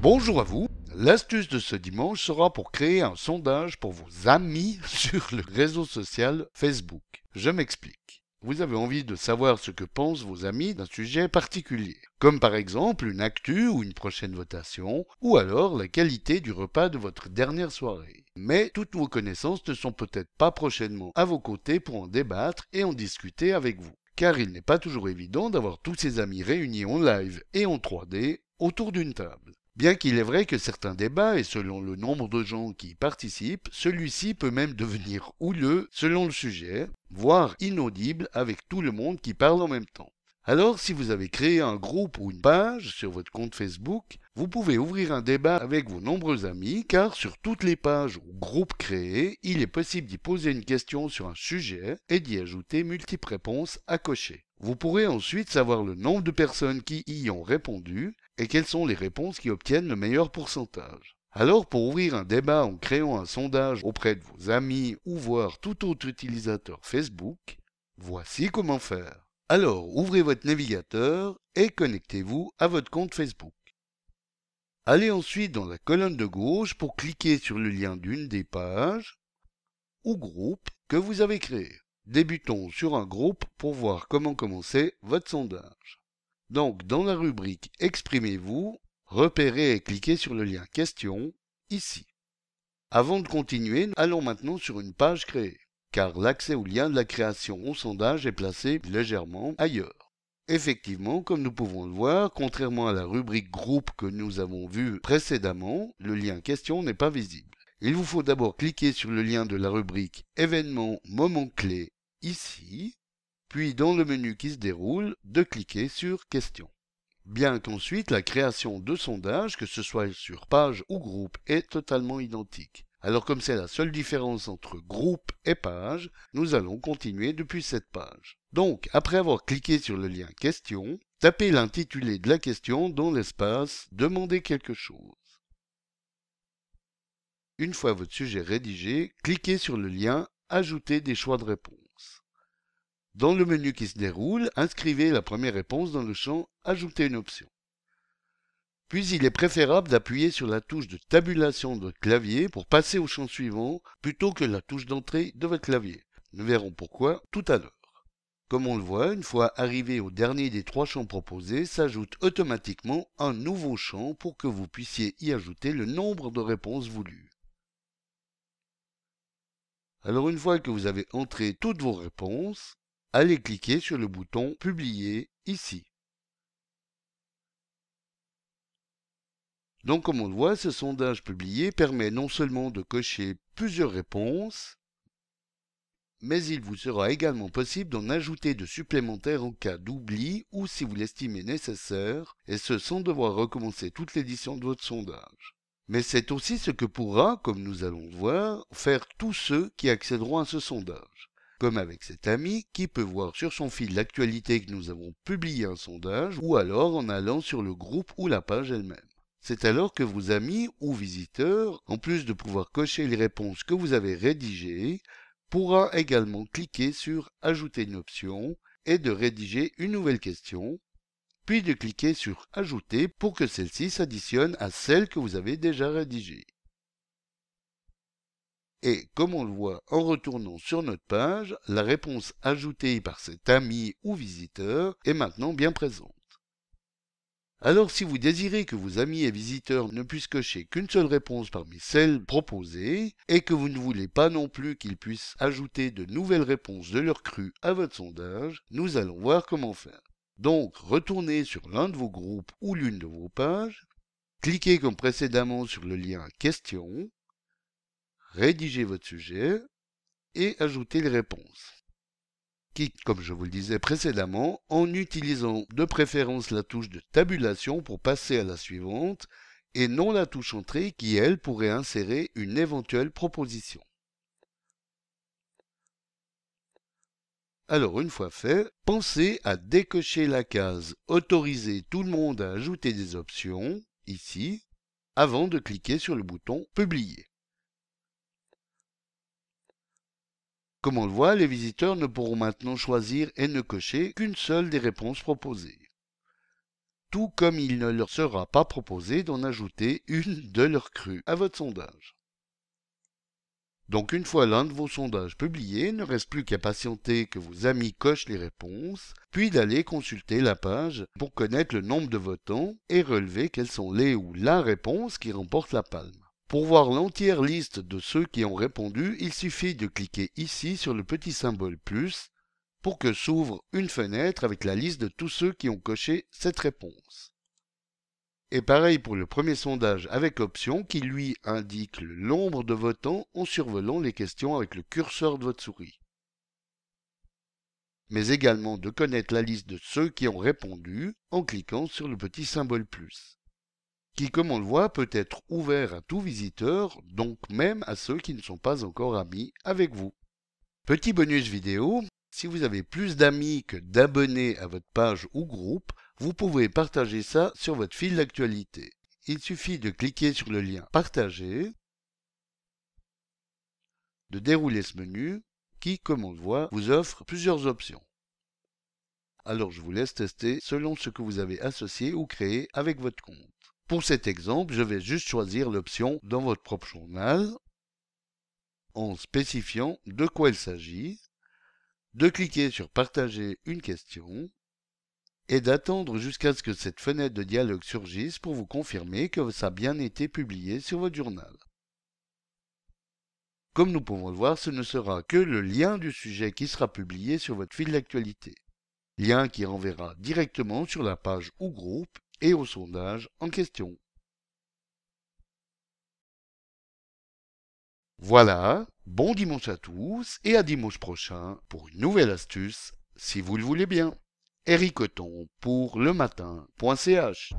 Bonjour à vous. L'astuce de ce dimanche sera pour créer un sondage pour vos amis sur le réseau social Facebook. Je m'explique. Vous avez envie de savoir ce que pensent vos amis d'un sujet particulier, comme par exemple une actu ou une prochaine votation, ou alors la qualité du repas de votre dernière soirée. Mais toutes vos connaissances ne sont peut-être pas prochainement à vos côtés pour en débattre et en discuter avec vous, car il n'est pas toujours évident d'avoir tous ses amis réunis en live et en 3D autour d'une table. Bien qu'il est vrai que certains débats, et selon le nombre de gens qui y participent, celui-ci peut même devenir houleux selon le sujet, voire inaudible avec tout le monde qui parle en même temps. Alors, si vous avez créé un groupe ou une page sur votre compte Facebook, vous pouvez ouvrir un débat avec vos nombreux amis, car sur toutes les pages ou groupes créés, il est possible d'y poser une question sur un sujet et d'y ajouter multiples réponses à cocher. Vous pourrez ensuite savoir le nombre de personnes qui y ont répondu et quelles sont les réponses qui obtiennent le meilleur pourcentage. Alors, pour ouvrir un débat en créant un sondage auprès de vos amis ou voire tout autre utilisateur Facebook, voici comment faire. Alors, ouvrez votre navigateur et connectez-vous à votre compte Facebook. Allez ensuite dans la colonne de gauche pour cliquer sur le lien d'une des pages ou groupes que vous avez créés. Débutons sur un groupe pour voir comment commencer votre sondage. Donc, dans la rubrique « Exprimez-vous », repérez et cliquez sur le lien « Question » ici. Avant de continuer, allons maintenant sur une page créée, car l'accès au lien de la création au sondage est placé légèrement ailleurs. Effectivement, comme nous pouvons le voir, contrairement à la rubrique « Groupe » que nous avons vue précédemment, le lien « Question » n'est pas visible. Il vous faut d'abord cliquer sur le lien de la rubrique « Événements, moments clés » ici, puis dans le menu qui se déroule, de cliquer sur Questions. Bien qu'ensuite la création de sondages, que ce soit sur page ou groupe, est totalement identique. Alors comme c'est la seule différence entre groupe et page, nous allons continuer depuis cette page. Donc, après avoir cliqué sur le lien Question, tapez l'intitulé de la question dans l'espace Demander quelque chose. Une fois votre sujet rédigé, cliquez sur le lien Ajouter des choix de réponse. Dans le menu qui se déroule, inscrivez la première réponse dans le champ « Ajouter une option ». Puis il est préférable d'appuyer sur la touche de tabulation de votre clavier pour passer au champ suivant plutôt que la touche d'entrée de votre clavier. Nous verrons pourquoi tout à l'heure. Comme on le voit, une fois arrivé au dernier des 3 champs proposés, s'ajoute automatiquement un nouveau champ pour que vous puissiez y ajouter le nombre de réponses voulues. Alors une fois que vous avez entré toutes vos réponses, allez cliquer sur le bouton « Publier » ici. Donc comme on le voit, ce sondage publié permet non seulement de cocher plusieurs réponses, mais il vous sera également possible d'en ajouter de supplémentaires en cas d'oubli ou si vous l'estimez nécessaire, et ce sans devoir recommencer toute l'édition de votre sondage. Mais c'est aussi ce que pourra, comme nous allons le voir, faire tous ceux qui accéderont à ce sondage. Comme avec cet ami qui peut voir sur son fil l'actualité que nous avons publié un sondage, ou alors en allant sur le groupe ou la page elle-même. C'est alors que vos amis ou visiteurs, en plus de pouvoir cocher les réponses que vous avez rédigées, pourra également cliquer sur « Ajouter une option » et de rédiger une nouvelle question, puis de cliquer sur « Ajouter » pour que celle-ci s'additionne à celle que vous avez déjà rédigée. Et comme on le voit en retournant sur notre page, la réponse ajoutée par cet ami ou visiteur est maintenant bien présente. Alors si vous désirez que vos amis et visiteurs ne puissent cocher qu'une seule réponse parmi celles proposées, et que vous ne voulez pas non plus qu'ils puissent ajouter de nouvelles réponses de leur cru à votre sondage, nous allons voir comment faire. Donc retournez sur l'un de vos groupes ou l'une de vos pages, cliquez comme précédemment sur le lien Question, rédigez votre sujet et ajoutez les réponses. Quitte, comme je vous le disais précédemment, en utilisant de préférence la touche de tabulation pour passer à la suivante, et non la touche entrée qui, elle, pourrait insérer une éventuelle proposition. Alors, une fois fait, pensez à décocher la case « Autoriser tout le monde à ajouter des options » ici, avant de cliquer sur le bouton « Publier ». Comme on le voit, les visiteurs ne pourront maintenant choisir et ne cocher qu'une seule des réponses proposées. tout comme il ne leur sera pas proposé d'en ajouter une de leurs crues à votre sondage. Donc une fois l'un de vos sondages publiés, il ne reste plus qu'à patienter que vos amis cochent les réponses, puis d'aller consulter la page pour connaître le nombre de votants et relever quelles sont les ou la réponse qui remporte la palme. Pour voir l'entière liste de ceux qui ont répondu, il suffit de cliquer ici sur le petit symbole plus pour que s'ouvre une fenêtre avec la liste de tous ceux qui ont coché cette réponse. Et pareil pour le premier sondage avec option qui lui indique le nombre de votants en survolant les questions avec le curseur de votre souris. Mais également de connaître la liste de ceux qui ont répondu en cliquant sur le petit symbole plus, qui comme on le voit peut être ouvert à tout visiteur, donc même à ceux qui ne sont pas encore amis avec vous. Petit bonus vidéo, si vous avez plus d'amis que d'abonnés à votre page ou groupe, vous pouvez partager ça sur votre fil d'actualité. Il suffit de cliquer sur le lien Partager, de dérouler ce menu qui, comme on le voit, vous offre plusieurs options. Alors je vous laisse tester selon ce que vous avez associé ou créé avec votre compte. Pour cet exemple, je vais juste choisir l'option dans votre propre journal en spécifiant de quoi il s'agit, de cliquer sur Partager une question et d'attendre jusqu'à ce que cette fenêtre de dialogue surgisse pour vous confirmer que ça a bien été publié sur votre journal. Comme nous pouvons le voir, ce ne sera que le lien du sujet qui sera publié sur votre fil d'actualité. Lien qui renverra directement sur la page ou groupe et au sondage en question. Voilà, bon dimanche à tous et à dimanche prochain pour une nouvelle astuce, si vous le voulez bien. Eric Othon pour lematin.ch